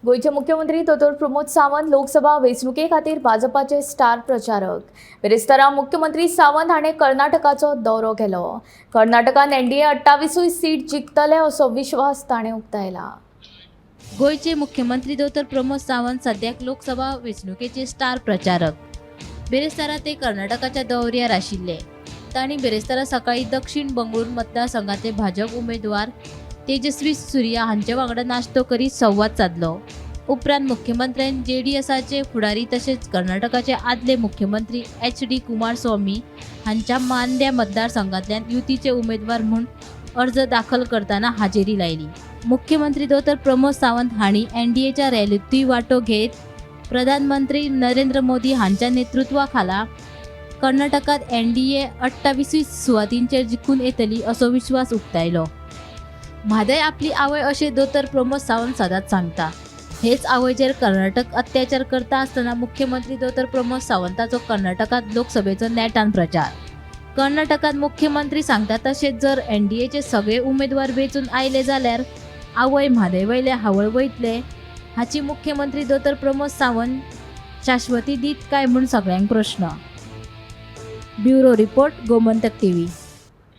गोयचे मुख्यमंत्री दोतोर प्रमोद सावंत लोकसभा वेंचणुके खातीर भाजपाचे स्टार प्रचारक। बिरेस्तारा मुख्यमंत्री सावंत हाणें कर्नाटकाचो दौरो केलो। कर्नाटकान एनडीए 28 सीट जिखतले असो विश्वास ताणें उक्तायला। गोयचे मुख्यमंत्री दोतोर प्रमोद सावंत सद्याक लोकसभा वेंचणुकेचे स्टार प्रचारक। बिरेस्तारा ते कर्नाटकाच्या दौऱ्यार आशिल्ले। तांणी बिरेस्तारा सकाळी दक्षिण बंगळूर मतदारसंघातले भाजप उमेदवार तेजस्वी सूर्या हांचे वांगडा नाश्तो करीत संवाद साधलो। उपरांत मुख्यमंत्र्यान जेडीएसाचे फुडारी तशेंच कर्नाटकाचे आदले मुख्यमंत्री HD कुमारस्वामी हांच्या मांड्या मतदारसंघांतल्यान युतीचे उमेदवार म्हूण अर्ज दाखल करतना हाजेरी लायली। मुख्यमंत्री दोतोर प्रमोद सावंत हांणी एनडीएच्या रॅलींतूय वांटो घेत प्रधानमंत्री नरेंद्र मोदी हांच्या नेतृत्वाखाला कर्नाटकात एनडीए 28 सुवातींचेर जिखून येतली असो विश्वास उक्तायलो। म्हादय आपली आवय अशें दोतोर प्रमोद सावंत सदांच सांगता। हेच आवयचेर कर्नाटक अत्याचार करता आसतना मुख्यमंत्री दोतोर प्रमोद सावंताचो कर्नाटकात लोकसभेचो नेटान प्रचार। कर्नाटकात मुख्यमंत्री सांगता तशेंच जर एनडीएचे सगळे उमेदवार वेंचून आयले जाल्यार आवय म्हादय वयले हावळ वयतले हाची मुख्यमंत्री दोतोर प्रमोद सावंत शाश्वती दीत काय म्हूण सगळ्यांक प्रश्न। Bureau report Gomantak TV.